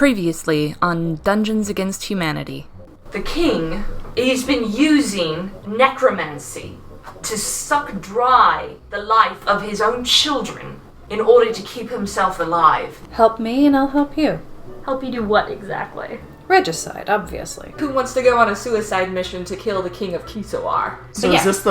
Previously on Dungeons Against Humanity. The king, he's been using necromancy to suck dry the life of his own children in order to keep himself alive. Help me and I'll help you. Help you do what exactly? Regicide, obviously. Who wants to go on a suicide mission to kill the king of Kisowar? So is this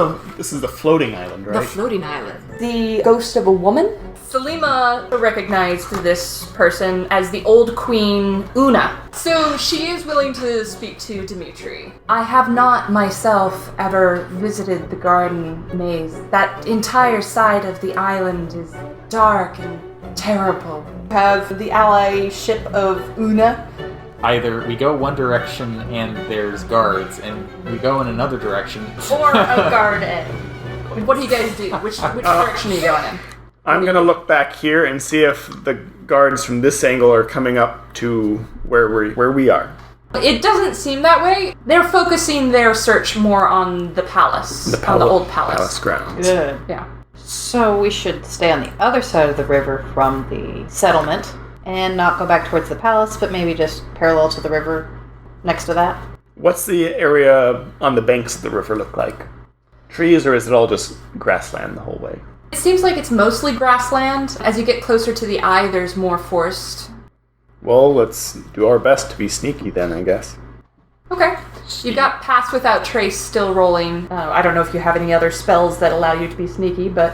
is the floating island, right? The floating island. The ghost of a woman? Salima recognized this person as the old queen Una. So she is willing to speak to Dimitri. I have not myself ever visited the garden maze. That entire side of the island is dark and terrible. Have the ally ship of Una. Either we go one direction and there's guards, and we go in another direction. Or a guard A. What do you guys do? Which direction are you going in? I'm going to look back here and see if the guards from this angle are coming up to where we are. It doesn't seem that way. They're focusing their search more on the palace, on the old palace. Palace grounds. Good. Yeah. So we should stay on the other side of the river from the settlement and not go back towards the palace, but maybe just parallel to the river next to that. What's the area on the banks of the river look like? Trees, or is it all just grassland the whole way? It seems like it's mostly grassland. As you get closer to the eye, there's more forest. Well, let's do our best to be sneaky then, I guess. Okay. You've got Pass Without Trace still rolling. I don't know if you have any other spells that allow you to be sneaky, but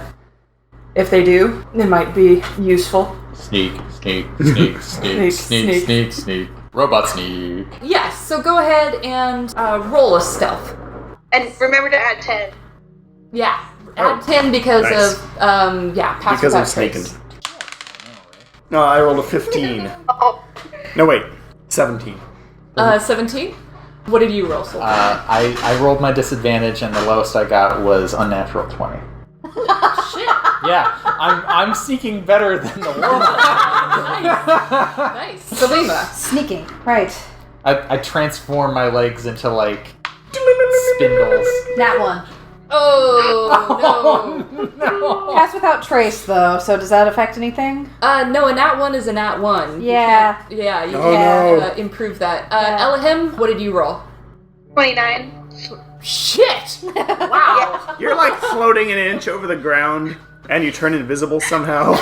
if they do, they might be useful. Sneak, sneak, sneak, sneak, sneak, sneak, sneak. Robot sneak. Yes, so go ahead and roll a stealth. And remember to add 10. Yeah. Add 10 because nice. of, Pass Because Without I'm sneaking. Trace. No, I rolled a 15. No, wait. 17. 17? What did you roll so far? I rolled my disadvantage, and the lowest I got was unnatural 20. Shit. Yeah, I'm seeking better than the world. Nice. Salima. Sneaking, right. I transform my legs into, like, spindles. Nat one. Oh, no. Pass without trace, though, so does that affect anything? No, a nat 1 is a nat 1. Yeah. You can't improve that. Yeah. Elahimm, what did you roll? 29. Shit! Wow. You're like floating an inch over the ground, and you turn invisible somehow.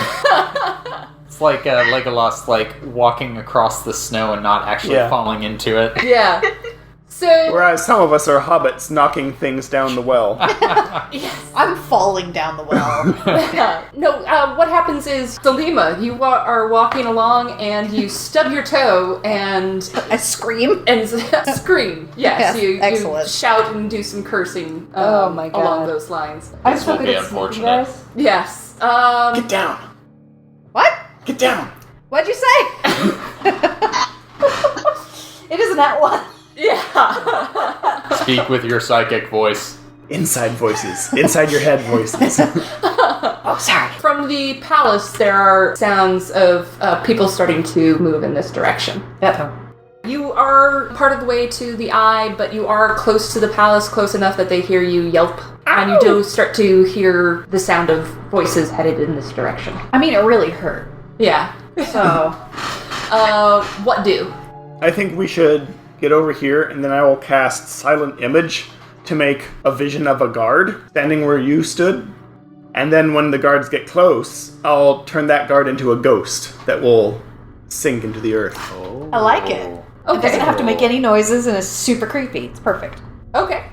It's like Legolas, like, walking across the snow and not actually falling into it. Yeah. So, Whereas some of us are hobbits knocking things down the well. yes. I'm falling down the well. No, what happens is, Salima, you are walking along and you stub your toe and... I scream. And scream. Yes, Yes, you excellent. shout and do some cursing Oh my God. along those lines. I just will want be to sneaking, unfortunate. guys. Yes. Get down! What? Get down! What'd you say? It is a nat one. Yeah. Speak with your psychic voice. Inside voices. Inside your head voices. Oh, sorry. From the palace, there are sounds of people starting to move in this direction. Yep. You are part of the way to the eye, but you are close to the palace, close enough that they hear you yelp. And you do start to hear the sound of voices headed in this direction. I mean, it really hurt. Yeah. So, What do? I think we should get over here, and then I will cast Silent Image to make a vision of a guard standing where you stood. And then when the guards get close, I'll turn that guard into a ghost that will sink into the earth. I like it. It Okay. doesn't have to make any noises, and it's super creepy. It's perfect. Okay.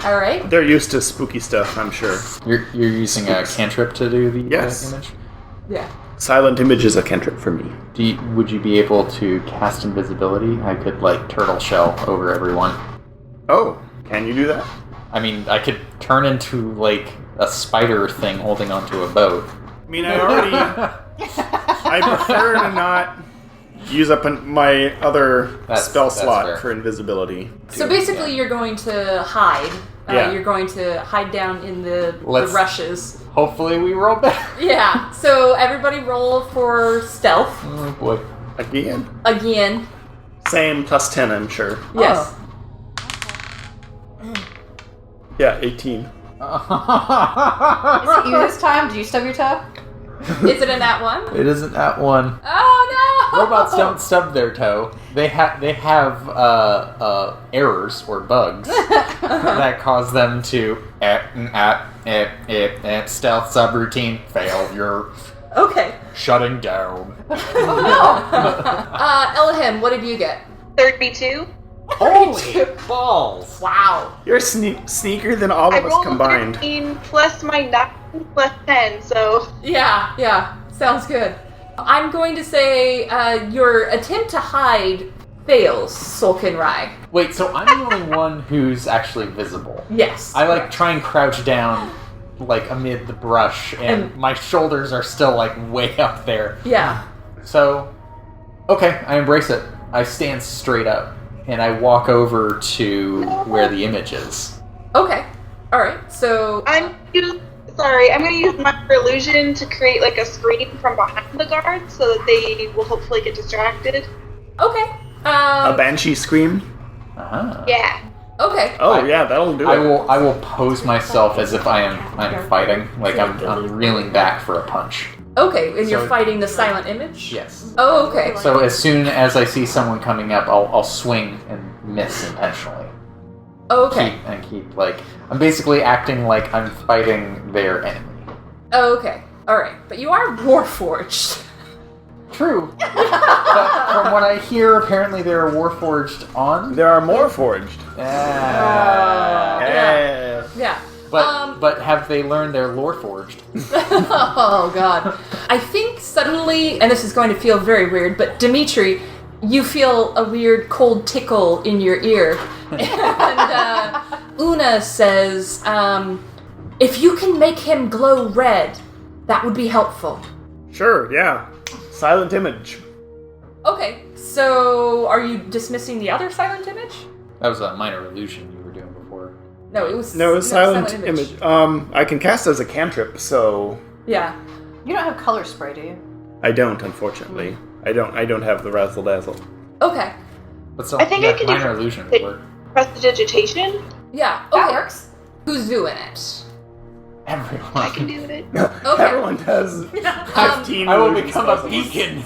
All right. They're used to spooky stuff, I'm sure. You're using a cantrip to do the Yes. image? Yeah. Silent Image is a cantrip for me. Would you be able to cast invisibility? I could, like, turtle shell over everyone. Oh, can you do that? I mean, I could turn into, like, a spider thing holding onto a boat. I mean, I prefer to not use up my other spell slot fair. for invisibility. So basically, you're going to hide. Yeah. You're going to hide down in the rushes. Hopefully we roll better. Yeah. So everybody roll for stealth Oh, boy. Again. again. Same plus 10, I'm sure. Yes. Yeah, 18. Is it you this time? Did you stub your toe? Is it a nat 1? It isn't at one. Oh Robots don't stub their toe. They have errors or bugs that cause them to stealth subroutine failure. Okay. Shutting down. Elahimm, what did you get? 32. Holy balls! Wow. You're sneaker than all I of us rolled combined. 13 plus my 9 plus 10, so... Yeah. Sounds good. I'm going to say your attempt to hide fails, Solkinn Rai. Wait, so I'm the only one who's actually visible. Yes. I try and crouch down amid the brush, and my shoulders are still way up there. Yeah. So, okay, I embrace it. I stand straight up, and I walk over to where the image is. Okay. Alright, so... I'm going to use my illusion to create a screen from behind the guards so that they will hopefully get distracted. Okay. A banshee scream? Uh-huh. Yeah. Okay. Oh, yeah, that'll do it. I will pose myself as if I'm fighting, I'm reeling back for a punch. Okay, and you're So- fighting the silent image? Yes. Oh, okay. So as soon as I see someone coming up, I'll swing and miss intentionally. Okay. Keep I'm basically acting like I'm fighting their enemy. Okay. Alright. But you are Warforged. True. But from what I hear, apparently there are Warforged on. There are more forged. Yeah. But have they learned their lore forged? Oh, God. I think suddenly, and this is going to feel very weird, but Dimitri, you feel a weird cold tickle in your ear. And Una says, if you can make him glow red, that would be helpful. Sure, yeah. Silent image. Okay, so are you dismissing the other silent image? That was a minor illusion you were doing before. No, it was silent image. I can cast as a cantrip, so Yeah. You don't have color spray, do you? I don't, unfortunately. I don't have the razzle dazzle. Okay. But so I think I could do minor illusion would work. Prestidigitation. Yeah. Okay. That works. Who's doing it? Everyone. I can do it. Okay. Everyone does 15 I will illusion become a spells. beacon.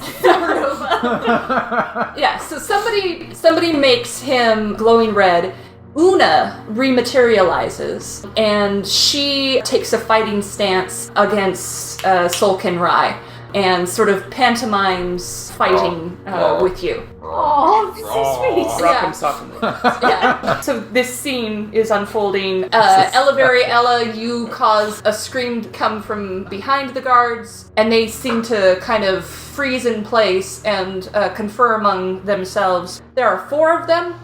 Yeah, so somebody makes him glowing red. Una rematerializes, and she takes a fighting stance against Solkinn Rai, and sort of pantomimes fighting with you. Oh, this is sweet. Rock 'em softly. Yeah. So this scene is unfolding. Ella, you cause a scream to come from behind the guards, and they seem to kind of freeze in place and confer among themselves. There are 4 of them,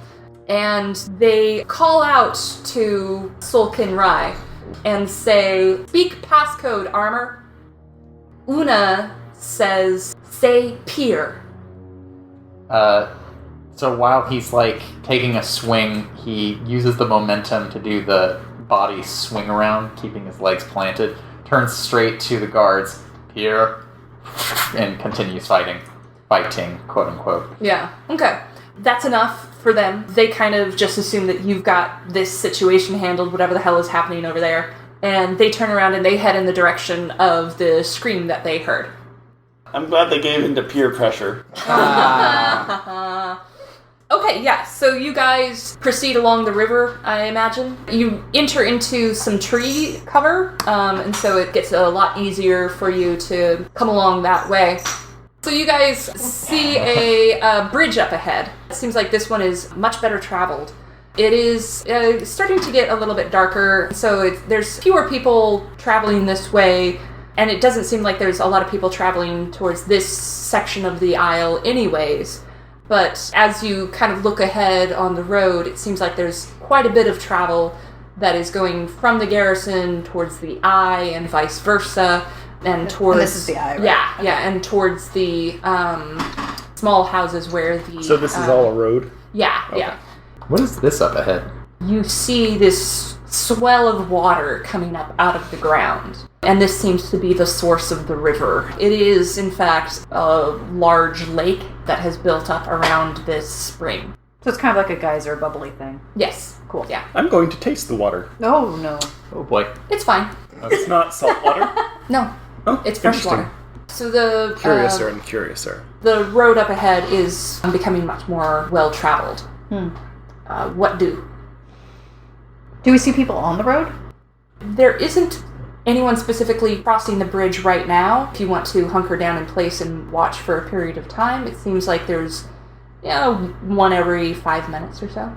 and they call out to Solkinn Rai and say, "Speak passcode, armor." Una says, "Say peer." So while he's taking a swing, he uses the momentum to do the body swing around, keeping his legs planted, turns straight to the guards, here, and continues fighting, quote unquote. Yeah, okay. That's enough for them. They kind of just assume that you've got this situation handled, whatever the hell is happening over there. And they turn around and they head in the direction of the scream that they heard. I'm glad they gave into peer pressure. Okay, yeah, so you guys proceed along the river, I imagine. You enter into some tree cover, and so it gets a lot easier for you to come along that way. So you guys see a bridge up ahead. It seems like this one is much better traveled. It is starting to get a little bit darker, so there's fewer people traveling this way, and it doesn't seem like there's a lot of people traveling towards this section of the aisle anyways. But as you kind of look ahead on the road, it seems like there's quite a bit of travel that is going from the garrison towards the eye and vice versa, and towards... And this is the eye, right? Yeah, and towards the small houses where the... So this is all a road? Yeah, Okay. yeah. What is this up ahead? You see this swell of water coming up out of the ground. And this seems to be the source of the river. It is, in fact, a large lake that has built up around this spring. So it's kind of like a geyser bubbly thing. Yes, cool, yeah. I'm going to taste the water. Oh, no. Oh boy. It's fine. It's not salt water? No, Oh, it's fresh interesting. water. So the Curiouser and curiouser. the road up ahead is becoming much more well traveled. What do? Do we see people on the road? There isn't anyone specifically crossing the bridge right now. If you want to hunker down in place and watch for a period of time, it seems like there's one every 5 minutes or so.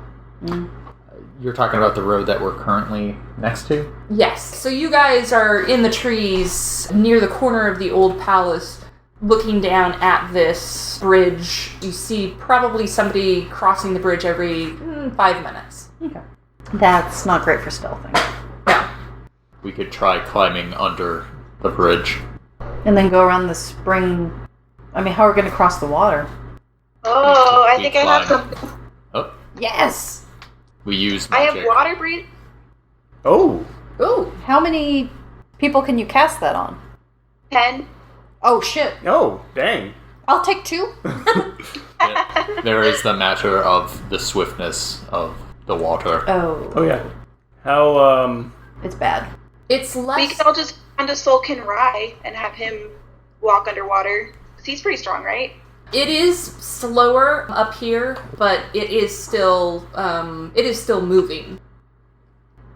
You're talking about the road that we're currently next to? Yes. So you guys are in the trees near the corner of the old palace, looking down at this bridge. You see probably somebody crossing the bridge every 5 minutes. Okay. That's not great for stealthing. No. We could try climbing under the bridge. And then go around the spring. I mean, how are we going to cross the water? Oh, I Keep think I have climbing. some. Oh, Yes! we use I magic. have water breathe. Oh, Ooh. How many people can you cast that on? 10. Oh, shit. oh, dang. I'll take 2. There is the matter of the swiftness of the water. Oh. Yeah. How, It's bad. It's We less... can all just go to Solkinn Rai and have him walk underwater. 'Cause he's pretty strong, right? It is slower up here, but it is still moving.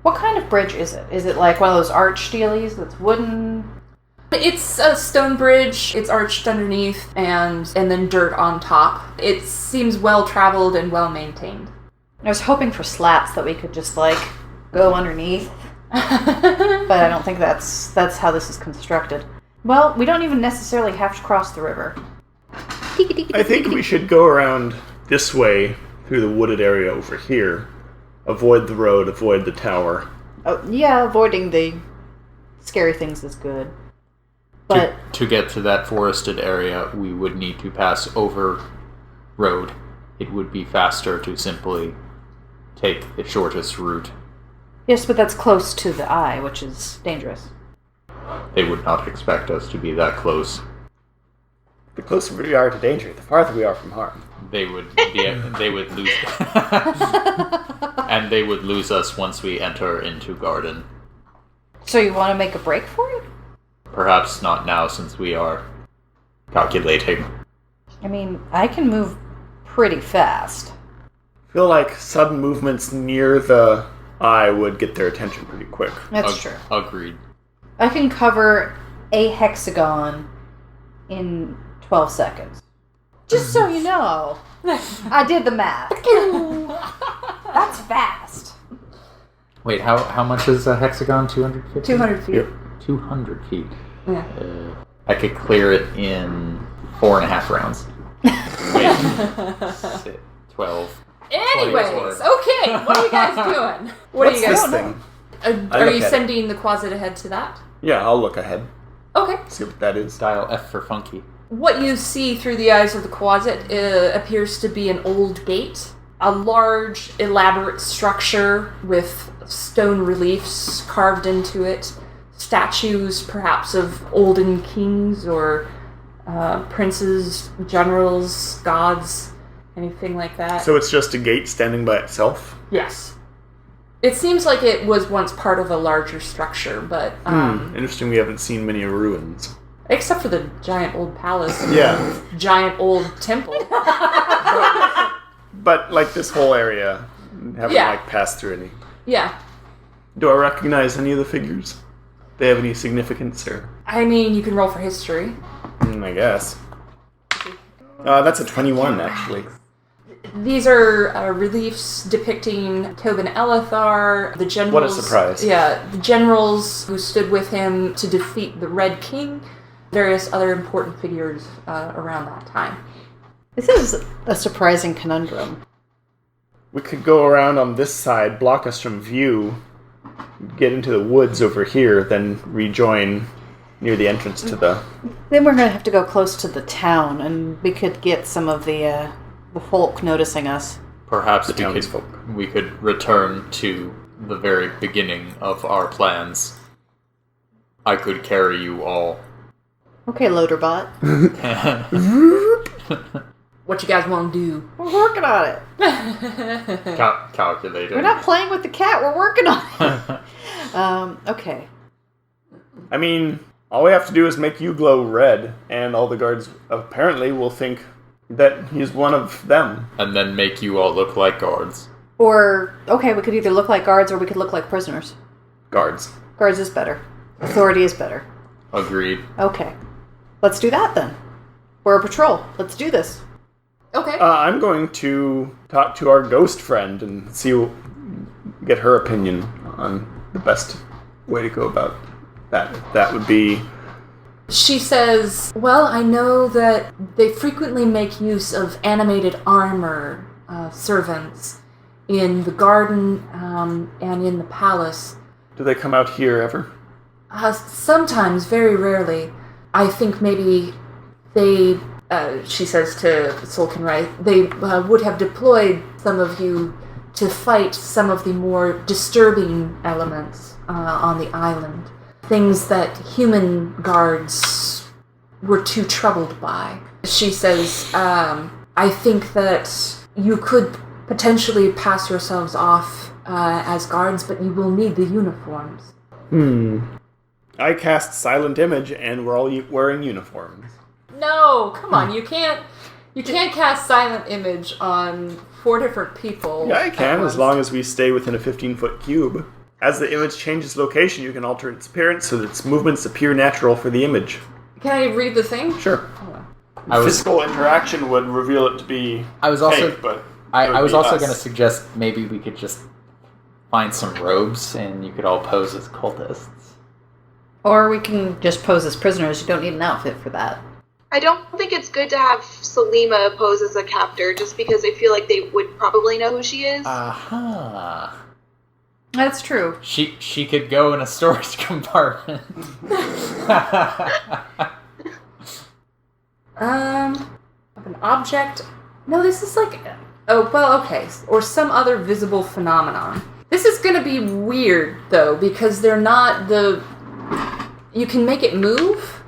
What kind of bridge is it? Is it like one of those arch dealies that's wooden? It's a stone bridge. It's arched underneath and then dirt on top. It seems well traveled and well maintained. I was hoping for slats that we could just, like, go underneath. But I don't think that's how this is constructed. Well, we don't even necessarily have to cross the river. I think we should go around this way through the wooded area over here. Avoid the road, avoid the tower. Oh, yeah, avoiding the scary things is good. But To get to that forested area, we would need to pass over road. It would be faster to simply take the shortest route. yes, but that's close to the eye, which is dangerous. They would not expect us to be that close. The closer we are to danger, the farther we are from harm. They would lose and they would lose us once we enter into garden. So you want to make a break for it? Perhaps not now since we are calculating. I mean, I can move pretty fast. I feel like sudden movements near the eye would get their attention pretty quick. That's true. Agreed. I can cover a hexagon in 12 seconds. Just so you know. I did the math. That's fast. Wait, how much is a hexagon? 250? 200 feet. Yep. 200 feet. Yeah. I could clear it in 4.5 rounds. Wait. 12. Anyways, 20 okay, what are you guys doing? What What's are you guys this thing? Are look you at it. sending the quasit ahead to that? Yeah, I'll look ahead. Okay. See what that is. Dial F for funky. What you see through the eyes of the quasit appears to be an old gate. A large, elaborate structure with stone reliefs carved into it. Statues, perhaps, of olden kings or princes, generals, gods, anything like that. So it's just a gate standing by itself? Yes. It seems like it was once part of a larger structure, but... Interesting, we haven't seen many ruins. Except for the giant old palace. and Yeah. the giant old temple. But, like, this whole area, haven't, Yeah. like, passed through any. Yeah. Do I recognize any of the figures? They have any significance, or... I mean, you can roll for history. I guess. That's a 21, actually. These are reliefs depicting Tobin Elethar, the generals... What a surprise. Yeah, the generals who stood with him to defeat the Red King, various other important figures around that time. This is a surprising conundrum. We could go around on this side, block us from view, get into the woods over here, then rejoin near the entrance to the... Then we're going to have to go close to the town, and we could get some of the folk noticing us. Perhaps The townsfolk. we could return to the very beginning of our plans. I could carry you all. Okay, Loaderbot. What you guys want to do? We're working on it. Calculated. We're not playing with the cat, we're working on it. Okay. I mean, All we have to do is make you glow red, and all the guards apparently will think that he's one of them. And then make you all look like guards. Or, okay, we could either look like guards or we could look like prisoners. Guards. Guards is better. Authority is better. Agreed. Okay. Let's do that then. We're a patrol. Let's do this. Okay. I'm going to talk to our ghost friend and get her opinion on the best way to go about that. That would be... She says, well, I know that they frequently make use of animated armor servants in the garden and in the palace. Do they come out here ever? Sometimes, very rarely. I think maybe they, she says to Solkinn Rai, they would have deployed some of you to fight some of the more disturbing elements on the island. Things that human guards were too troubled by. She says, I think that you could potentially pass yourselves off as guards, but you will need the uniforms. I cast Silent Image, and we're all wearing uniforms. No, come on, you can't cast Silent Image on 4 different people. Yeah, I can, as long as we stay within a 15-foot cube. As the image changes location, you can alter its appearance so that its movements appear natural for the image. Can I read the thing? Sure. Physical interaction would reveal it to be fake, but I was also us. going to suggest maybe we could just find some robes and you could all pose as cultists. Or we can just pose as prisoners. You don't need an outfit for that. I don't think it's good to have Salima pose as a captor, just because I feel like they would probably know who she is. Aha. That's true. She could go in a storage compartment. An object. No, this is like. Oh, well, okay. Or some other visible phenomenon. This is gonna be weird, though, because they're not the. You can make it move?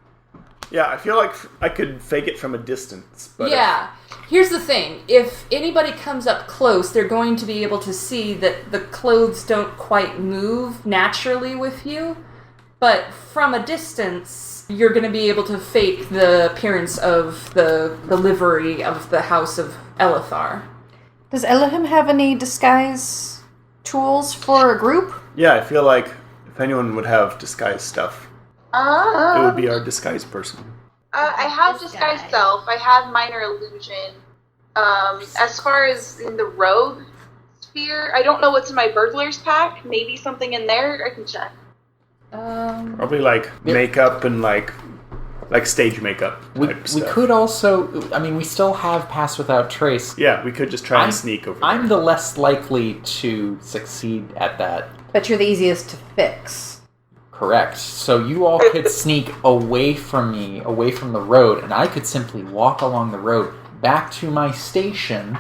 Yeah, I feel like I could fake it from a distance. But yeah. Here's the thing. If anybody comes up close, they're going to be able to see that the clothes don't quite move naturally with you. But from a distance, you're going to be able to fake the appearance of the livery of the House of Elithar. Does Elahimm have any disguise tools for a group? Yeah, I feel like if anyone would have disguise stuff, it would be our disguise person. I have disguise self. I have minor illusion. As far as in the rogue sphere, I don't know what's in my burglar's pack. Maybe something in there. I can check. Probably like makeup and like stage makeup We stuff. could also, I mean, we still have Pass Without Trace. Yeah, we could just try and sneak over I'm there. the less likely to succeed at that. But you're the easiest to fix. Correct. So you all could sneak away from me, away from the road, and I could simply walk along the road back to my station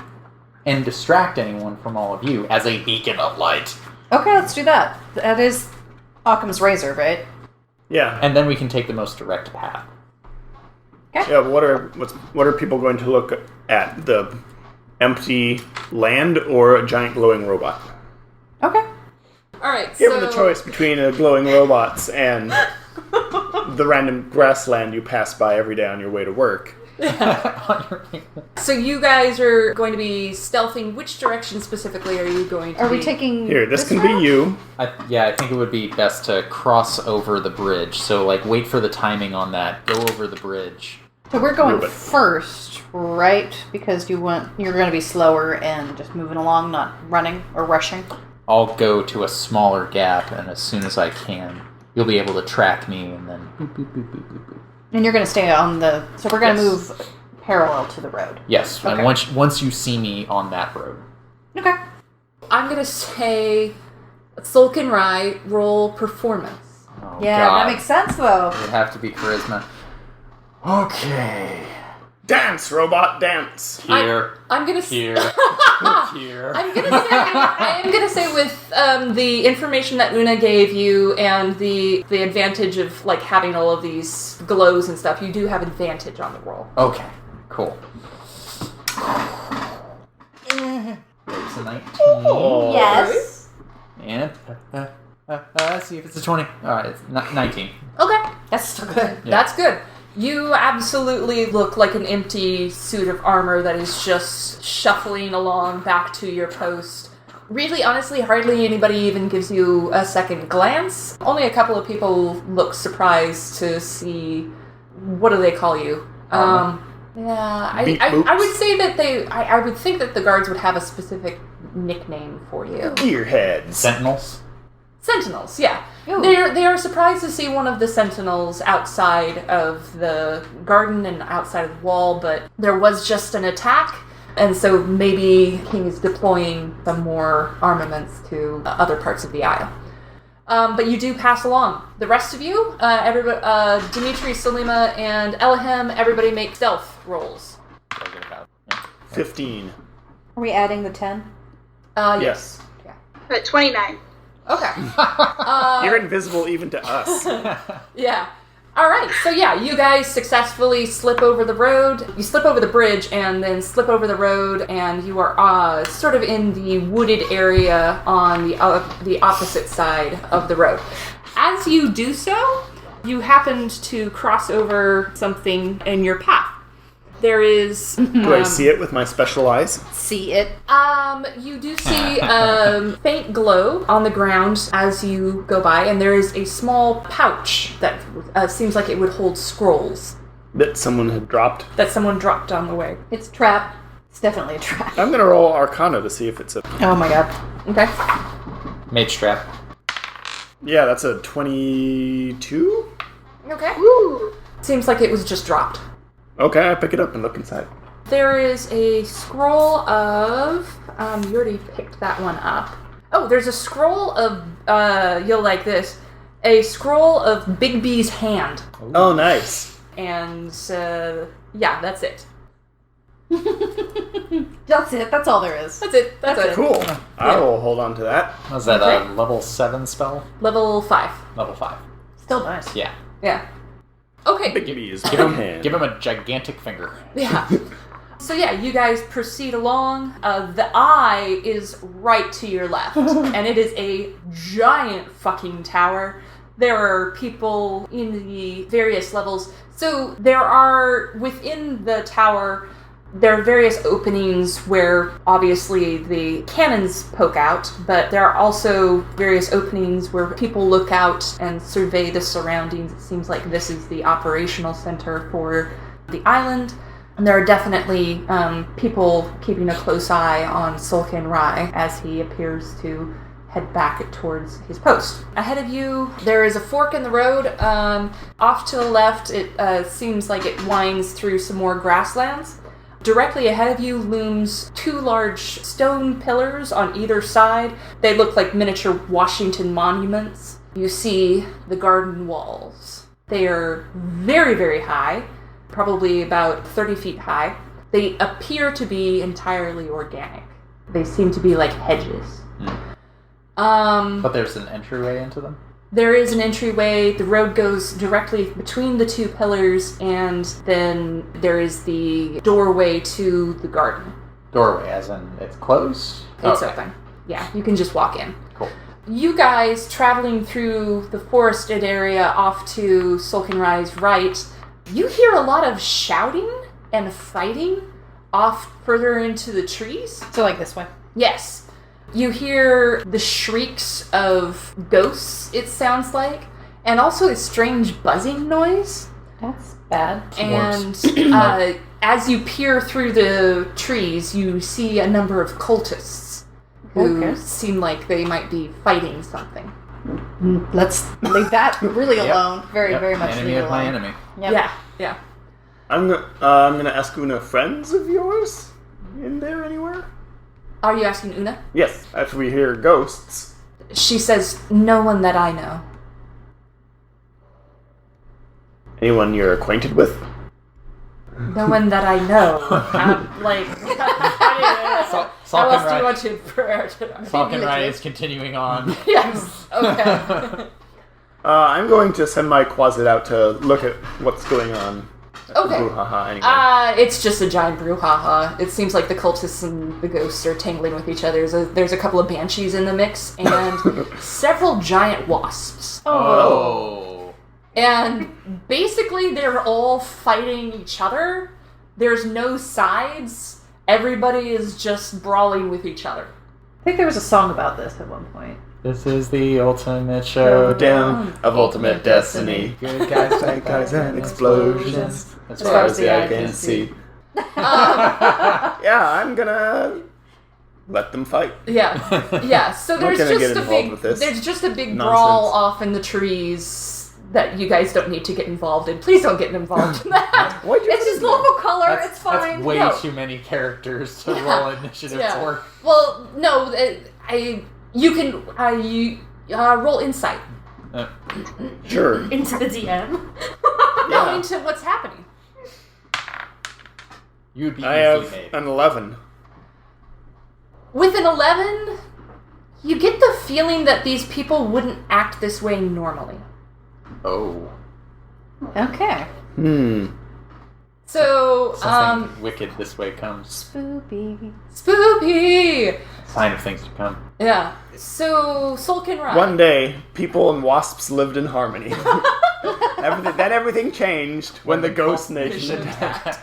and distract anyone from all of you as a beacon of light. Okay, let's do that. That is Occam's razor, right? Yeah. And then we can take the most direct path. Yeah, but what are people going to look at? The empty land or a giant glowing robot? Okay. Alright, Given the choice between glowing robots and the random grassland you pass by every day on your way to work. So you guys are going to be stealthing. Which direction specifically are you going to Are be? we taking Here, this can route? be you. I think it would be best to cross over the bridge. So, wait for the timing on that. Go over the bridge. So we're going Move it. first, right? Because you're going to be slower and just moving along, not running or rushing. I'll go to a smaller gap, and as soon as I can, you'll be able to track me, and then boop, boop, boop, boop, boop, boop. And you're going to stay on the... So we're going to Yes. move parallel to the road. Yes, Okay. and once you see me on that road. Okay. I'm going to say Solkinn Rai, roll performance. Oh, Yeah, God. that makes sense, though. It would have to be charisma. Okay. Dance, robot, dance. Here. I'm going to Here. Here. I am gonna say with the information that Una gave you and the advantage of like having all of these glows and stuff, you do have advantage on the roll. Okay. Cool. There's a 19. Oh. Yes. And let's see if it's a 20. Alright, it's 19. Okay. That's still good. Yeah. That's good. You absolutely look like an empty suit of armor that is just shuffling along back to your post. Really, honestly, hardly anybody even gives you a second glance. Only a couple of people look surprised to see... What do they call you? Yeah, I would say that I would think that the guards would have a specific nickname for you. Gearheads. Sentinels? Sentinels, yeah. Ooh. They are surprised to see one of the sentinels outside of the garden and outside of the wall, but there was just an attack, and so maybe King is deploying some more armaments to other parts of the isle. But you do pass along. The rest of you, everybody, Dimitri, Salima, and Elahimm, everybody make stealth rolls. 15. Are we adding the 10? Yes. Yeah. But 29. Okay. You're invisible even to us. Yeah. All right. So yeah, you guys successfully slip over the road. You slip over the bridge and then slip over the road, and you are sort of in the wooded area on the opposite side of the road. As you do so, you happened to cross over something in your path. There is. Do I see it with my special eyes? See it. You do see a faint glow on the ground as you go by, and there is a small pouch that seems like it would hold scrolls That someone had dropped. that someone dropped on the way. It's a trap. It's definitely a trap. I'm gonna roll Arcana to see if it's a... Oh my god. Okay. Mage trap. Yeah, that's a 22? Okay. Ooh. Seems like it was just dropped. Okay, I pick it up and look inside. There is a scroll of... you already picked that one up. Oh, there's a scroll of... you'll like this. A scroll of Bigby's hand. Oh, nice. And, yeah, that's it. That's it. That's all there is. That's it. That's it. Cool. I will hold on to that. Was that Okay. a level 7 spell? Level 5. Level 5. Still nice. Yeah. Yeah. Okay. Bigby is Give one him, hand. give him a gigantic finger. Yeah. So yeah, you guys proceed along. The eye is right to your left, and it is a giant fucking tower. There are people in the various levels. So there are, within the tower, there are various openings where obviously the cannons poke out, but there are also various openings where people look out and survey the surroundings. It seems like this is the operational center for the island. And there are definitely people keeping a close eye on Solkinn Rai as he appears to head back towards his post. Ahead of you, there is a fork in the road. Off to the left, it seems like it winds through some more grasslands. Directly ahead of you looms two large stone pillars on either side. They look like miniature Washington monuments. You see the garden walls. They are very, very high, probably about 30 feet high. They appear to be entirely organic. They seem to be like hedges. But there's an entryway into them? There is an entryway. The road goes directly between the two pillars, and then there is the doorway to the garden. Doorway, as in it's closed? It's Okay. open. Yeah, you can just walk in. Cool. You guys traveling through the forested area off to Solkinn Rai's right, you hear a lot of shouting and fighting off further into the trees. So like this way. Yes. You hear the shrieks of ghosts, it sounds like, and also a strange buzzing noise. That's bad. And as you peer through the trees, you see a number of cultists who Okay. seem like they might be fighting something. Let's leave that really Yep. alone. Very, Yep. very much Enemy leave it of my alone. enemy. Yep. Yeah. I'm gonna ask Una, friends of yours in there anywhere? Are you asking Una? Yes. After we hear ghosts. She says, no one that I know. Anyone you're acquainted with? No one that I know. Like, how else do you want to... Falcon Rai is continuing on. Yes, okay. I'm going to send my closet out to look at what's going on. Okay. Brouhaha, anyway. It's just a giant brouhaha. It seems like the cultists and the ghosts are tangling with each other. There's a couple of banshees in the mix, and several giant wasps. Oh. And basically they're all fighting each other. There's no sides. Everybody is just brawling with each other. I think there was a song about this at one point. This is the ultimate showdown Of ultimate destiny. Good guys, bad guys, and explosions. As far as the eye can see. Yeah, I'm gonna let them fight. Yeah. So I'm not there's gonna just get a involved big with this there's just a big nonsense. brawl off in the trees that you guys don't need to get involved in. Please don't get involved in that. Why'd you It's just local color. It's fine. That's way No. too many characters to roll initiative for. Well, no, you can roll insight Sure. Into the DM. no, Yeah. into what's happening. You'd be I easily have made. an 11. With an 11, you get the feeling that these people wouldn't act this way normally. Oh. Okay. So, Something wicked this way comes. Spoopy. spooky! Sign of things to come. Yeah. So, Solkinn Rai. One day, people and wasps lived in harmony. Everything changed when the ghost nation attacked.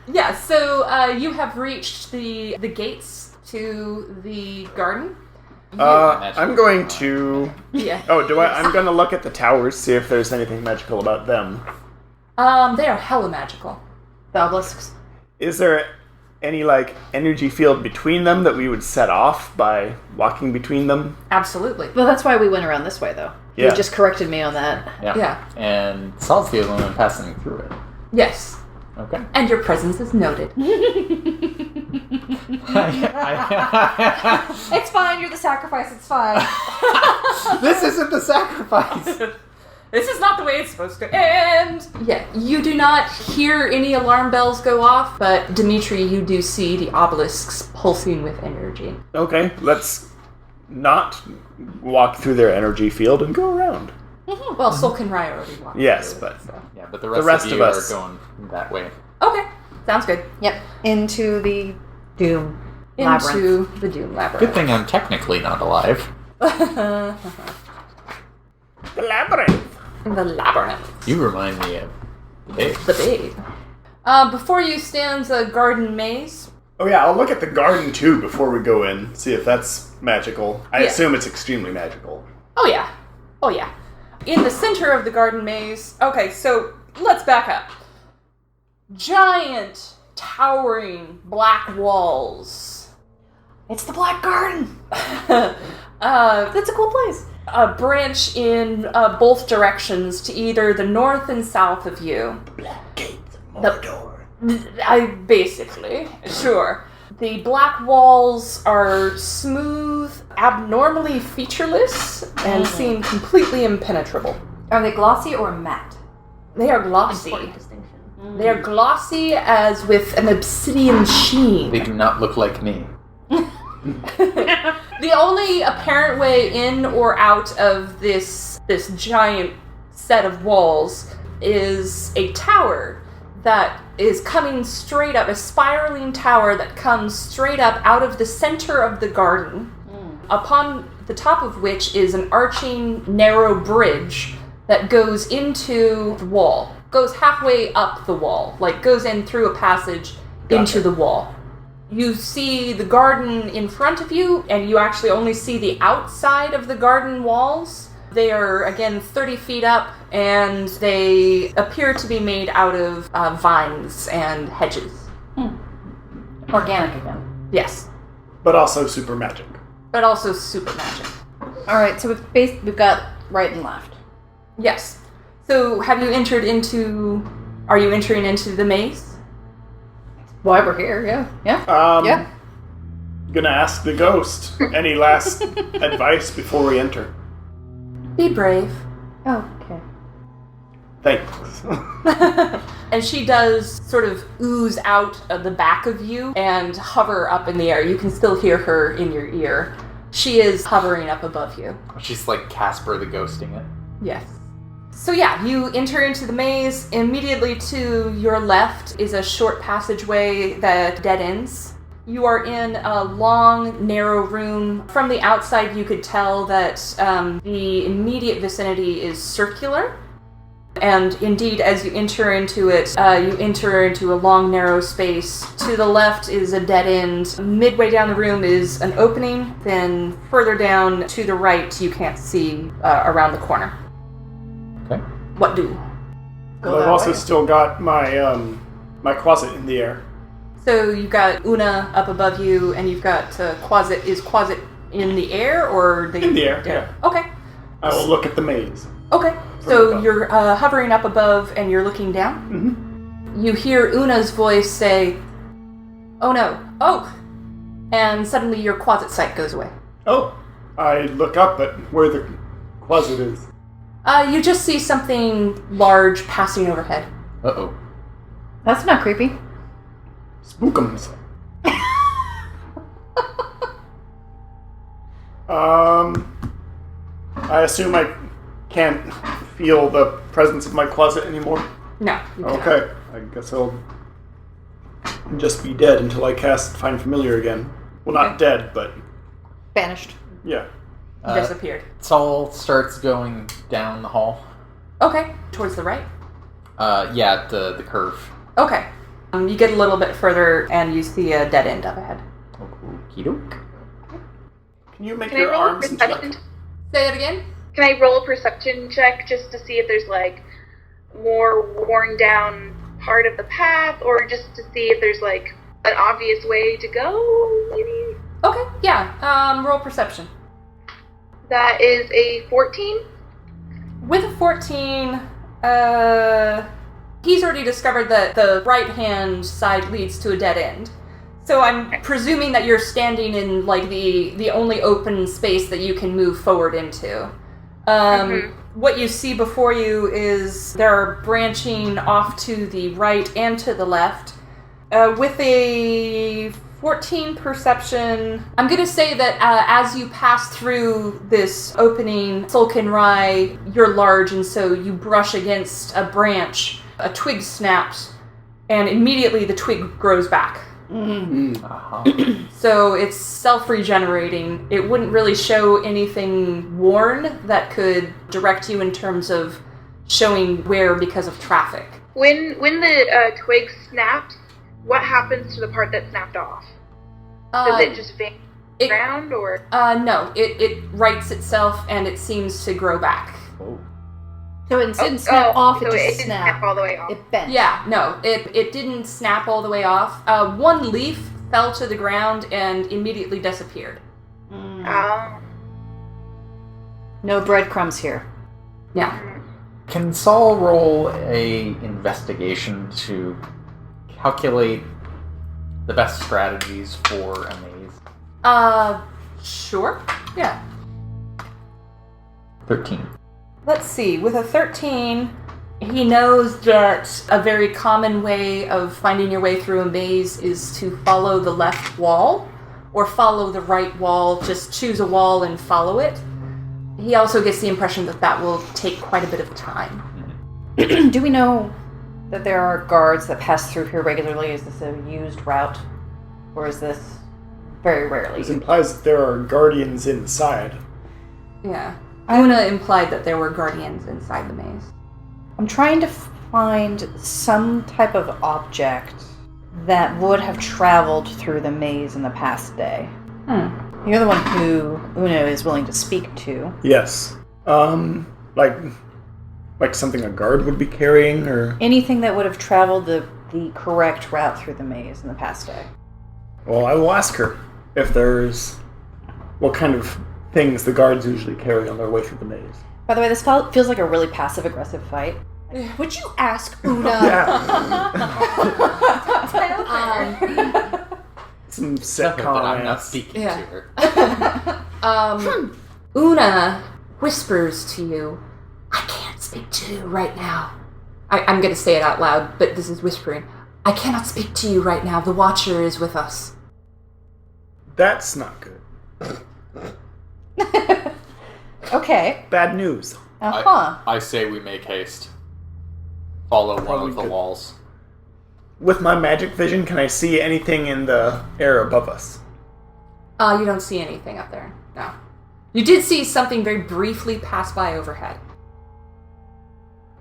Yeah, so you have reached the gates to the garden. I'm going to... Yeah. Oh, I'm going to look at the towers, see if there's anything magical about them. They are hella magical. The obelisks. Is there any, energy field between them that we would set off by walking between them? Absolutely. Well, that's why we went around this way, though. Yeah. You just corrected me on that. Yeah. And Salt's the only one passing through it. Yes. Okay. And your presence is noted. It's fine. You're the sacrifice. It's fine. This isn't the sacrifice. This is not the way it's supposed to end. Yeah, you do not hear any alarm bells go off, but Dimitri, you do see the obelisks pulsing with energy. Okay, let's not walk through their energy field and go around. Well, Solkinn Rai already walked. Yes, through it, but... so. Yeah, but the rest rest of of you us. are going that way. Okay, sounds good. Yep. Into the Doom labyrinth. Into the Doom Good Labyrinth. thing I'm technically not alive. The labyrinth! The Labyrinth. You remind me of the babe. The babe. Before you stands a garden maze. Oh yeah, I'll look at the garden too before we go in, see if that's magical. I Yeah. assume it's extremely magical. Oh yeah. Oh yeah. In the center of the garden maze. Okay, so let's back up. Giant, towering black walls. It's the Black Garden. That's a cool place. Branch in both directions to either the north and south of you. Black gates of Mordor. Basically, sure. The black walls are smooth, abnormally featureless, and seem completely impenetrable. Are they glossy or matte? They are glossy. Important distinction. They are glossy as with an obsidian sheen. They do not look like me. The only apparent way in or out of this giant set of walls is a tower that is coming straight up, a spiraling tower that comes straight up out of the center of the garden, upon the top of which is an arching, narrow bridge that goes into the wall, goes halfway up the wall, goes in through a passage into the wall. You see the garden in front of you, and you actually only see the outside of the garden walls. They are, again, 30 feet up, and they appear to be made out of vines and hedges. Organic again. Yes, But also super magic. but also super magic. All right. So we've got right and left. Yes. So, have you entered into... Are you entering into the maze? Why we're here? Yeah. Yeah. Yeah. Gonna ask the ghost. Any last advice before we enter? Be brave. Okay. Thanks. And she does sort of ooze out of the back of you and hover up in the air. You can still hear her in your ear. She is hovering up above you. She's like Casper the ghosting it. Yes. So yeah, you enter into the maze. Immediately to your left is a short passageway that dead ends. You are in a long, narrow room. From the outside, you could tell that the immediate vicinity is circular. And indeed, as you enter into it, you enter into a long, narrow space. To the left is a dead end. Midway down the room is an opening. Then further down to the right, you can't see around the corner. Okay. What do? But I've also still got my my closet in the air. So you've got Una up above you, and you've got Quasit. Is Quasit in the air, or In the air, yeah. Okay. I will look at the maze. Okay. So you're hovering up above, and you're looking down. Mm-hmm. You hear Una's voice say, "Oh no! Oh!" And suddenly your Quasit sight goes away. Oh, I look up at where the closet is. You just see something large passing overhead. Uh-oh. That's not creepy. Spookums. I assume I can't feel the presence of my closet anymore. No. You cannot. Okay, I guess I'll just be dead until I cast Find Familiar again. Well, not dead, but Banished. yeah. Disappeared. Saul starts going down the hall. Okay. Towards the right. Yeah, the curve. Okay. You get a little bit further, and you see a dead end up ahead. Okie doke. Can you make Can I your roll a arms into perception? Say that again. Can I roll a perception check just to see if there's like more worn down part of the path, or just to see if there's like an obvious way to go? Maybe Okay. Yeah. Roll perception. that is a 14. With a 14, he's already discovered that the right-hand side leads to a dead end. So I'm presuming that you're standing in, like, the only open space that you can move forward into. What you see before you is there are branching off to the right and to the left. With a 14 perception, I'm going to say that as you pass through this opening, Solkinn Rai, you're large, and so you brush against a branch. A twig snaps, and immediately the twig grows back. Uh-huh. So it's self-regenerating. It wouldn't really show anything worn that could direct you in terms of showing where because of traffic. When the twig snaps, what happens to the part that snapped off? Does it just vanish around, or? No, it rights itself, and it seems to grow back. Oh. So it didn't snap off, so it just didn't snap all the way off. It bent. Yeah, no, it didn't snap all the way off. One leaf fell to the ground and immediately disappeared. Oh. No breadcrumbs here. Yeah. Can Saul roll a investigation to calculate the best strategies for a maze? Sure. Yeah. 13. Let's see, with a 13, he knows that a very common way of finding your way through a maze is to follow the left wall, or follow the right wall, just choose a wall and follow it. He also gets the impression that that will take quite a bit of time. Do we know that there are guards that pass through here regularly? Is this a used route? Or is this very rarely This used? implies that there are guardians inside. Yeah. Una implied that there were guardians inside the maze. I'm trying to find some type of object that would have traveled through the maze in the past day. You're the one who Una is willing to speak to. Yes. Like something a guard would be carrying, or... Anything that would have traveled the correct route through the maze in the past day. Well, I will ask her if there's... what kind of things the guards usually carry on their way through the maze. By the way, this feels like a really passive-aggressive fight. Would you ask Una? Some But sitcom I'm not ass. speaking Yeah. to her. Una whispers to you, I can't speak to you right now. I'm going to say it out loud, but this is whispering. I cannot speak to you right now. The Watcher is with us. That's not good. Okay. Bad news. Uh-huh. I say we make haste. Follow one Probably of the good. walls. With my magic vision, can I see anything in the air above us? You don't see anything up there. No. You did see something very briefly pass by overhead.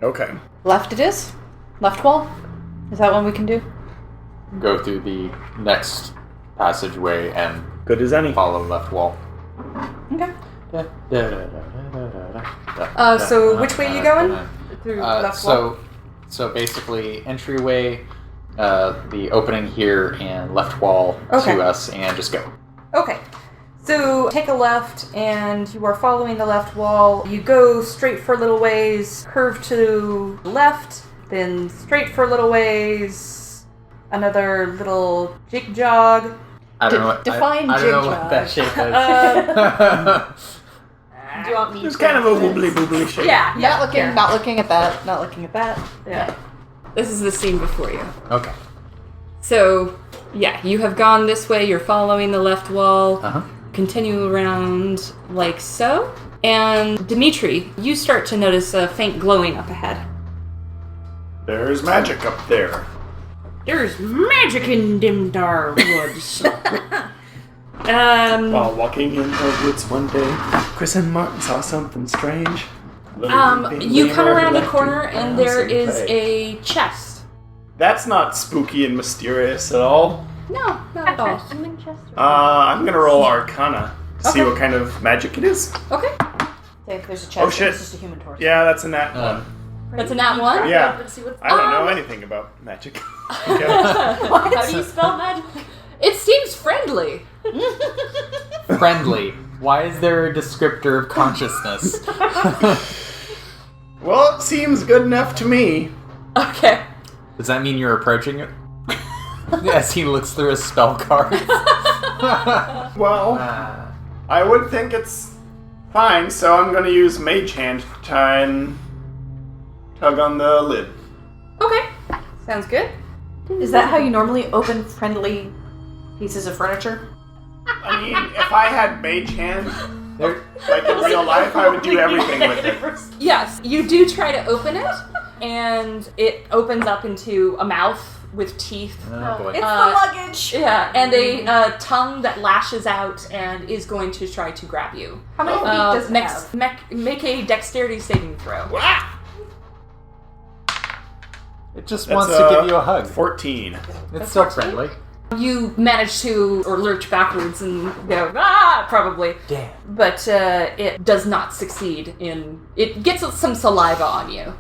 Okay. Left it is? Left wall? Is that one we can do? Go through the next passageway and Good as any. follow left wall. Okay. So which way are you going? Through left wall? So basically, entryway, the opening here, and left wall Okay. to us, and just go. Okay. So take a left, and you are following the left wall. You go straight for a little ways, curve to the left, then straight for a little ways, another little jig jog. I don't know what define I don't know jig what that shape is. Do you want me It's kind of a woobly boobly shape. Yeah, Not looking at that. Not looking at that. Yeah. This is the scene before you. Okay. So, yeah, you have gone this way, you're following the left wall, Uh-huh. continue around like so, and Dimitri, you start to notice a faint glowing up ahead. There's magic up there. There's magic in dim dark woods. While walking in the woods one day, Chris and Martin saw something strange. You come around the corner and there is a chest. That's not spooky and mysterious at all. No, not at all. I'm gonna roll Arcana to see Okay. what kind of magic it is. Okay. If there's a chest, Oh, shit. it's just a human torso. Yeah, that's a nat one. That's a nat one? Yeah. Let's see what's I don't know anything about magic. Okay. How do you spell magic? It seems friendly. Friendly. Why is there a descriptor of consciousness? Well, it seems good enough to me. Okay. Does that mean you're approaching it? As he looks through his spell cards. Well, I would think it's fine, so I'm gonna use Mage Hand to try and tug on the lid. Okay. Sounds good. Is that how you normally open friendly pieces of furniture? I mean, if I had Mage Hand, like in real life, I would do everything with it. Yes, you do try to open it, and it opens up into a mouth with teeth. Oh boy. It's the luggage! Yeah, and a tongue that lashes out and is going to try to grab you. How many feet does it have? Make a dexterity saving throw. Wah! It just That's, wants to give you a hug. 14. It's still friendly. You manage to, or lurch backwards and go, probably. Damn. But it does not succeed in... It gets some saliva on you.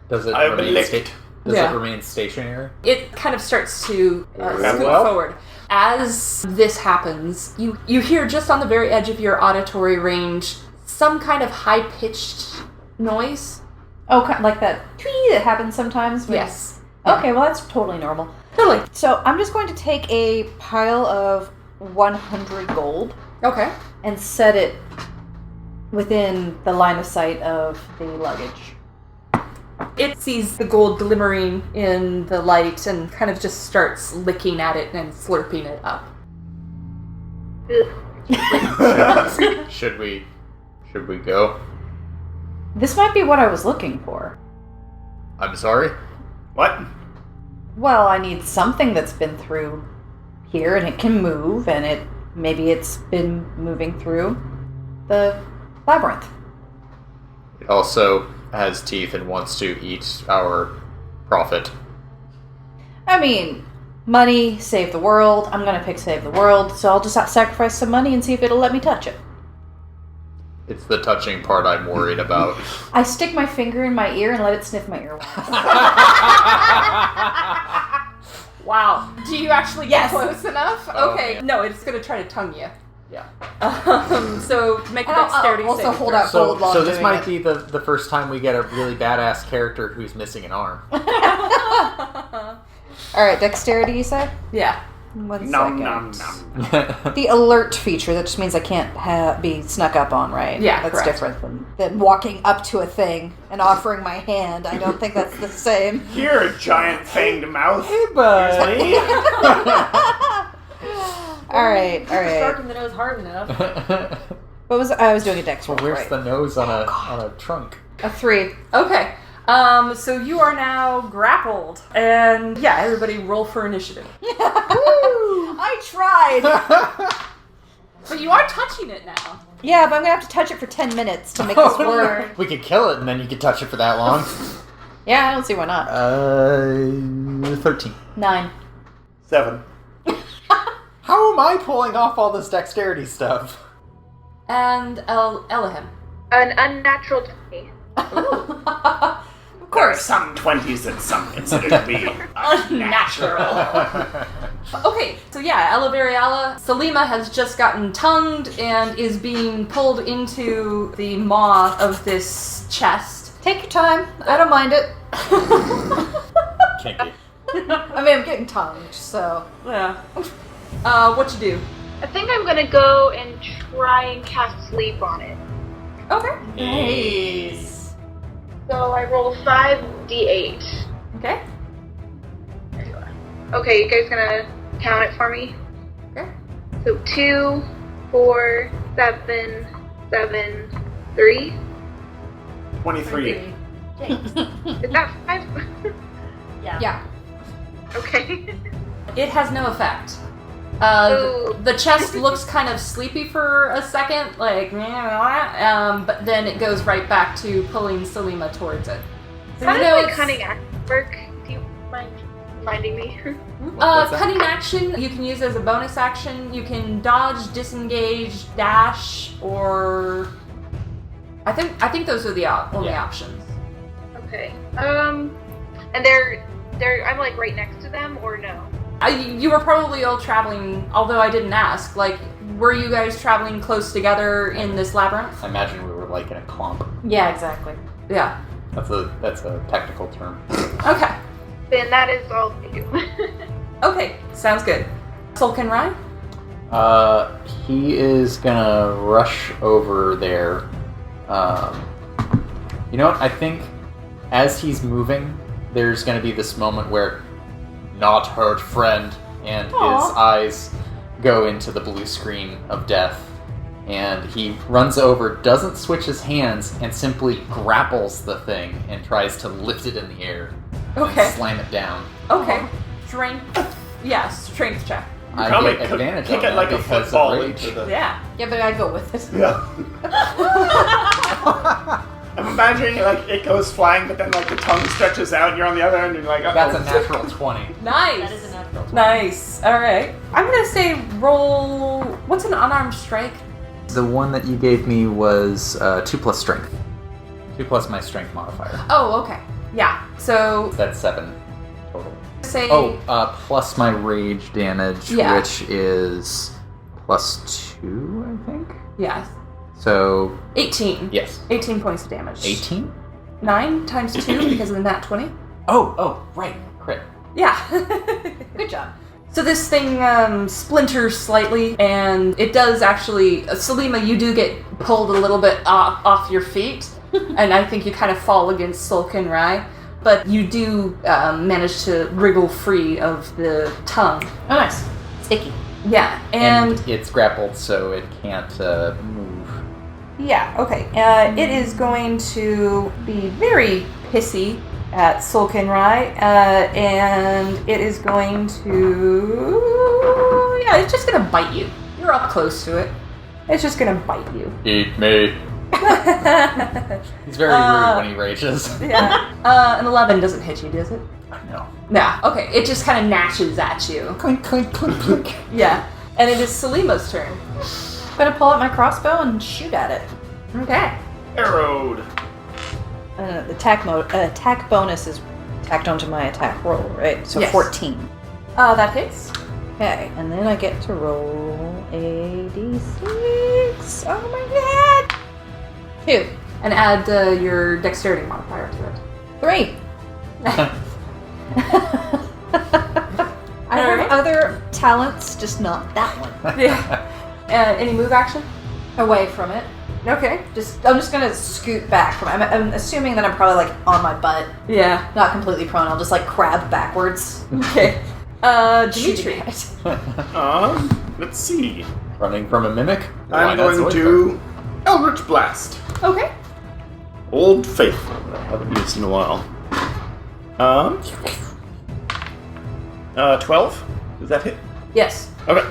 Does it I've been remain licked. Does Yeah. it remain stationary? It kind of starts to scoot Well. forward. As this happens, you hear just on the very edge of your auditory range some kind of high-pitched noise. Oh, like that tweet that happens sometimes? Yes. Okay, well that's totally normal. Totally. So I'm just going to take a pile of 100 gold Okay. and set it within the line of sight of the luggage. It sees the gold glimmering in the light and kind of just starts licking at it and slurping it up. Should we go? This might be what I was looking for. I'm sorry? What? Well, I need something that's been through here and it can move, and maybe it's been moving through the labyrinth. It also has teeth and wants to eat our profit. I mean, money, save the world. I'm gonna pick save the world, so I'll just sacrifice some money and see if it'll let me touch it. It's the touching part I'm worried about. I stick my finger in my ear and let it sniff my ear. Wow. Do you actually get close enough? Oh, Okay. yeah. No, it's going to try to tongue you. Yeah. So make a I'll dexterity also saving hold throw. out gold while So I'm this doing might it. be the first time we get a really badass character who's missing an arm. Alright, dexterity, you say? Yeah. 1 Nom second. nom nom. The alert feature, that just means I can't be snuck up on, right? Yeah, That's correct. different than walking up to a thing and offering my hand. I don't think that's the same. Here, giant fanged mouth. Hey, buddy. Alright. Sharking the nose hard enough. I was doing a dex roll, Where's right? the nose on a trunk? A 3. Okay. So you are now grappled. And yeah, everybody roll for initiative. I tried. But you are touching it now. Yeah, but I'm gonna have to touch it for 10 minutes to make this work. We could kill it and then you could touch it for that long. Yeah, I don't see why not. 13. 9. 7. How am I pulling off all this dexterity stuff? And Elahimm. An unnatural 20. Of course, some 20s that some consider to be unnatural. Okay, so yeah, Elaveriala, Salima has just gotten tongued and is being pulled into the maw of this chest. Take your time. I don't mind it. Kinky. I mean, I'm getting tongued, so. Yeah. What you do? I think I'm gonna go and try and cast sleep on it. Okay. Nice. So I roll 5d8. Okay. There you are. Okay, you guys gonna count it for me? Okay. So 2, 4, 7, 7, 3. 23. Is that 5? Yeah. Okay. It has no effect. Ooh. The chest looks kind of sleepy for a second, like, but then it goes right back to pulling Salima towards it. So How you does know my it's- cunning act work? Do you mind reminding me? What's that? Cunning action you can use as a bonus action. You can dodge, disengage, dash, or I think those are the only options. Okay. And they're I'm like right next to them or no? You were probably all traveling, although I didn't ask. Like, were you guys traveling close together in this labyrinth? I imagine we were like in a clump. Yeah, exactly. Yeah. That's a technical term. Okay. Then that is all they do. Okay. Sounds good. Solkinn Rai? He is gonna rush over there. You know what? I think as he's moving, there's gonna be this moment where not hurt friend, and his eyes go into the blue screen of death, and he runs over, doesn't switch his hands, and simply grapples the thing and tries to lift it in the air Okay. and slam it down. Okay. Strength. Yes, strength check. I Probably get could advantage kick on it that like a because of football rage. into the... Yeah. Yeah, but I go with it. Yeah. I'm imagining like it goes flying, but then like the tongue stretches out, and you're on the other end, and you're like, That's a natural 20. Nice. That is a natural 20. Nice. All right. I'm gonna say roll. What's an unarmed strike? The one that you gave me was 2 plus strength. 2 plus my strength modifier. Oh, okay. Yeah. So That's 7 total. say. Plus my rage damage, Yeah. which is plus 2, I think. Yeah. So, 18. yes. 18 points of damage. 18? 9 times 2 because of the nat 20. Oh, right. Crit. Yeah. Good job. So this thing splinters slightly, and it does actually. Salima, you do get pulled a little bit off your feet, and I think you kind of fall against Solkinn Rai, but you do manage to wriggle free of the tongue. Oh, nice. Sticky. Yeah, And it's grappled, so it can't move. yeah, okay. It is going to be very pissy at Solkinn Rai, and it is going to. Yeah, it's just gonna bite you. You're up close to it. It's just gonna bite you. Eat me. He's very rude when he rages. Yeah. An 11 doesn't hit you, does it? I know. Nah. Okay. It just kind of gnashes at you. Clink, clink, clink, clink. Yeah. And it is Salima's turn. I'm gonna pull out my crossbow and shoot at it. Okay. Arrowed. The attack bonus is tacked onto my attack roll, right? So Yes. 14. That hits. Okay, and then I get to roll a d6. Oh my god! 2. And add your dexterity modifier to it. 3. I have Alright. other talents, just not that one. Yeah. Any move action? Away from it. Okay. I'm just gonna scoot back from it. I'm assuming that I'm probably like on my butt, Yeah. not completely prone. I'll just like crab backwards. Okay. Dimitri. Shooting at it. Let's see. Running from a mimic? Why I'm not going Zoidberg? to Eldritch Blast. Okay. Old Faithful. I haven't used in a while. 12? Does that hit? Yes. Okay.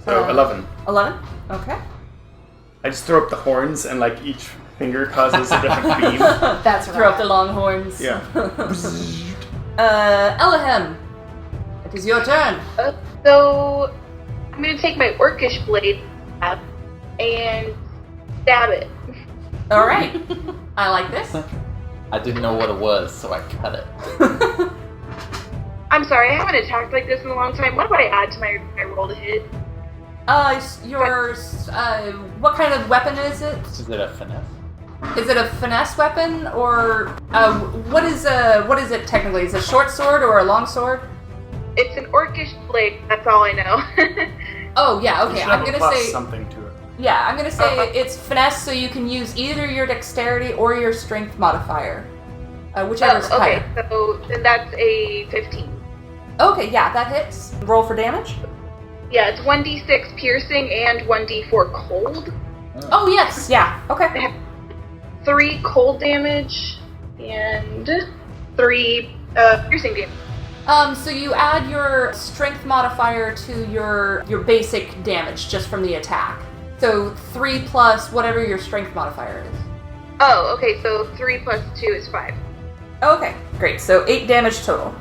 So 11. 11? Okay. I just throw up the horns and like each finger causes a different beam. That's Throw up the long horns. Yeah. Elahimm, it is your turn. So I'm gonna take my orcish blade out and stab it. All right. I like this. I didn't know what it was, so I cut it. I'm sorry, I haven't attacked like this in a long time. What do I add to my roll to hit? What kind of weapon is it? Is it a finesse? Is it a finesse weapon, or what is it technically? Is it a short sword or a long sword? It's an orcish blade. That's all I know. Oh yeah, You okay. should I'm have a gonna plus say something to it. yeah. I'm gonna say it's finesse, so you can use either your dexterity or your strength modifier, whichever is okay, higher. so then that's a 15. Okay, yeah, that hits. Roll for damage. Yeah, it's 1d6 piercing and 1d4 cold. Oh yes, yeah. Okay. 3 cold damage and 3 piercing damage. So you add your strength modifier to your basic damage just from the attack. So 3 plus whatever your strength modifier is. Oh, okay, so 3 plus 2 is 5. Okay, great. So 8 damage total.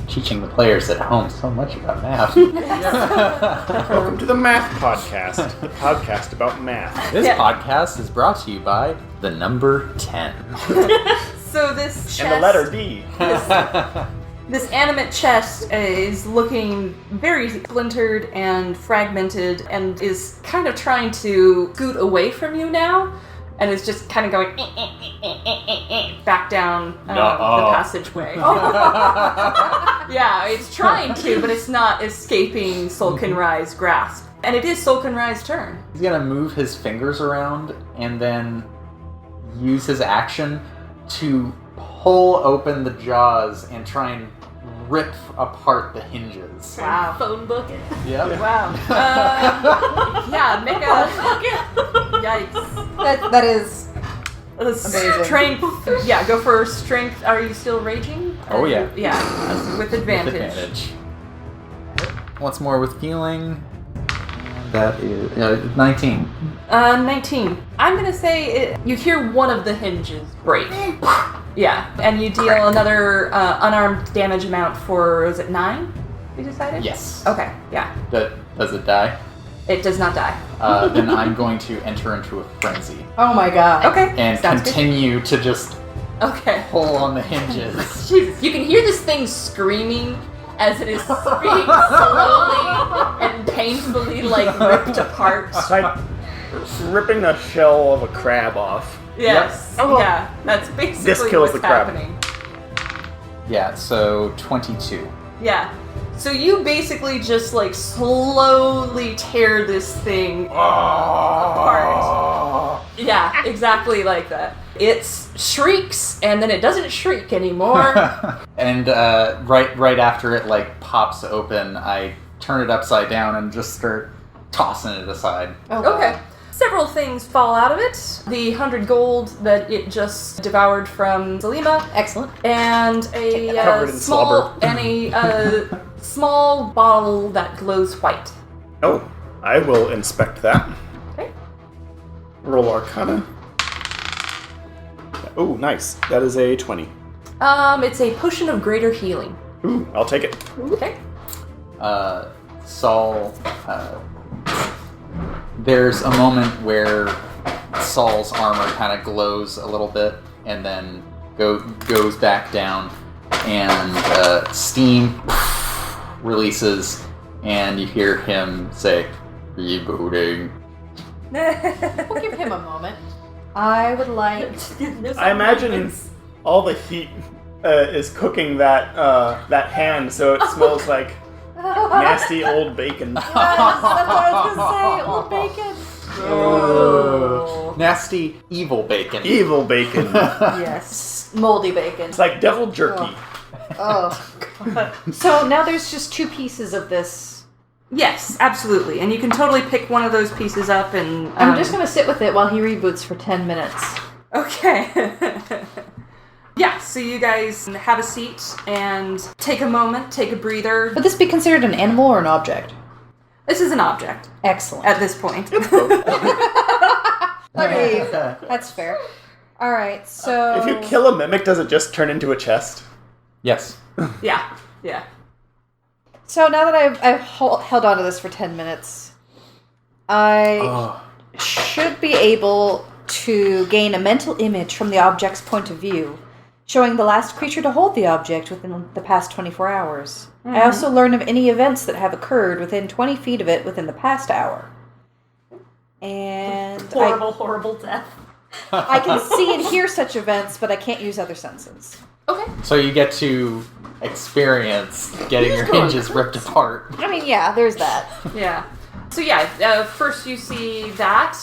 Teaching the players at home so much about math. Welcome to the Math Podcast, the podcast about math. This Yeah. podcast is brought to you by the number 10. So this chest, And the letter D. this animate chest is looking very splintered and fragmented and is kind of trying to scoot away from you now. And is just kind of going back down the passageway. Yeah, it's trying to, but it's not escaping Solkinn Rai's grasp. And it is Solkinn Rai's turn. He's gonna move his fingers around and then use his action to pull open the jaws and try and rip apart the hinges. Wow. Phone book it. Yep. Wow. Yeah, make a... Yikes. That is Amazing. Strength. Yeah, go for strength. Are you still raging? Oh, yeah. Yeah, with advantage. With advantage. Once more with feeling. That is 19. 19. I'm gonna say you hear one of the hinges break. Yeah, and you deal another unarmed damage amount for, was it 9? You decided? Yes. Okay, yeah. Does it die? It does not die. Then I'm going to enter into a frenzy oh my god. Okay. and sounds continue to just good. Okay. pull on the hinges. Jesus. You can hear this thing screaming as it is being slowly and painfully, ripped apart. It's like ripping a shell of a crab off. Yes. Oh. Yeah, that's basically This kills what's the crab. happening. Yeah, so 22. Yeah. So you basically just slowly tear this thing apart. Yeah, exactly like that. It shrieks and then it doesn't shriek anymore. And right after it pops open, I turn it upside down and just start tossing it aside. Oh, God. Okay. Several things fall out of it. The 100 gold that it just devoured from Salima, Excellent. and Covered a in small slobber. and a small bottle that glows white. Oh, I will inspect that. Okay. Roll Arcana. Oh, nice. That is a 20. It's a potion of greater healing. Ooh, I'll take it. Okay. Saul, there's a moment where Saul's armor kind of glows a little bit and then goes back down, and steam releases, and you hear him say, "Rebooting." We'll give him a moment. I would like... I imagine all the heat is cooking that hand, so it smells like nasty old bacon. Yes, that's what I was gonna say. Old bacon. Oh. Nasty, evil bacon. Evil bacon. Yes. Moldy bacon. It's like devil jerky. Oh. So now there's just 2 pieces of this Yes, absolutely. And you can totally pick one of those pieces up and... I'm just going to sit with it while he reboots for 10 minutes. Okay. Yeah, so you guys have a seat and take a moment, take a breather. Would this be considered an animal or an object? This is an object Excellent. at this point. Okay, that's fair. All right, so... If you kill a mimic, does it just turn into a chest? Yes. Yeah. So now that I've held on to this for 10 minutes, I should be able to gain a mental image from the object's point of view, showing the last creature to hold the object within the past 24 hours. I also learn of any events that have occurred within 20 feet of it within the past hour. And Horrible death. I can see and hear such events, but I can't use other senses. Okay. So you get to experience getting your hinges ripped apart. I mean, yeah, there's that. Yeah. So yeah, first you see that.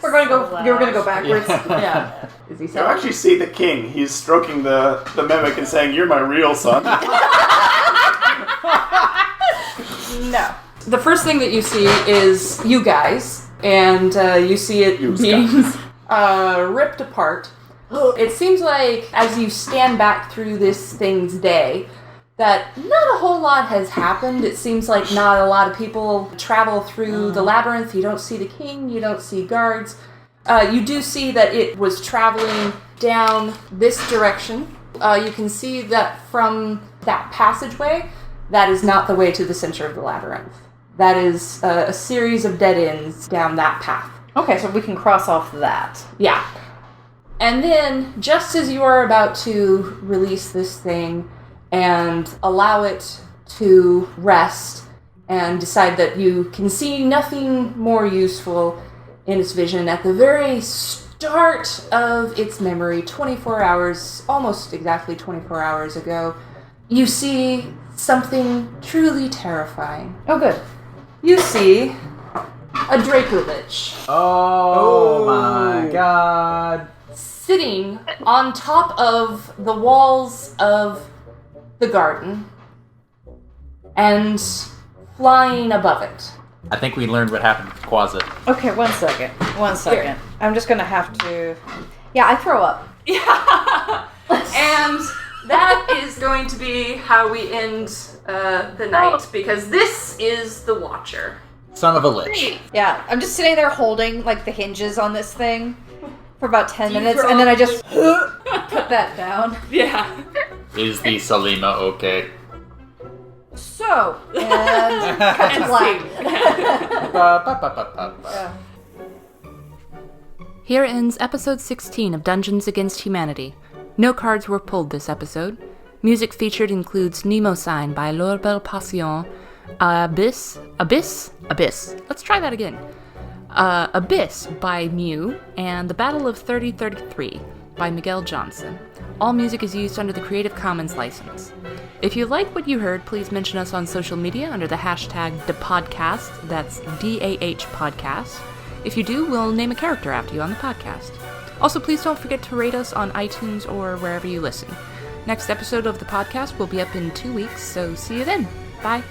We're going to go backwards. Yeah. Is he You actually see the king. He's stroking the mimic and saying, "You're my real son." No. The first thing that you see is you guys, and you see it being ripped apart. It seems like as you stand back through this thing's day, that not a whole lot has happened. It seems like not a lot of people travel through the labyrinth. You don't see the king, you don't see guards. You do see that it was traveling down this direction. You can see that from that passageway, that is not the way to the center of the labyrinth. That is a series of dead ends down that path. Okay, so we can cross off that. Yeah. And then, just as you are about to release this thing and allow it to rest and decide that you can see nothing more useful in its vision, at the very start of its memory, 24 hours, almost exactly 24 hours ago, you see something truly terrifying. Oh, good. You see a Draco Lich. Oh my god. Sitting on top of the walls of the garden and flying above it. I think we learned what happened with Quasit. Okay, one second. I'm just going to have to... Yeah, I throw up. Yeah. And that is going to be how we end the night, because this is the Watcher. Son of a lich. Yeah, I'm just sitting there holding, like, the hinges on this thing for about 10 you minutes, throw and then I up? just put that down. Yeah. Is the Salima okay? So, and cut to black. Yeah. Here ends episode 16 of Dungeons Against Humanity. No cards were pulled this episode. Music featured includes Nemo Sign by L'Orbel Passion, Abyss. Let's try that again. Abyss by Mew, and The Battle of 3033 by Miguel Johnson. All music is used under the Creative Commons license. If you like what you heard, please mention us on social media under the hashtag #DAHPodcast, that's DAH Podcast. If you do, we'll name a character after you on the podcast. Also, please don't forget to rate us on iTunes or wherever you listen. Next episode of the podcast will be up in 2 weeks, so see you then. Bye.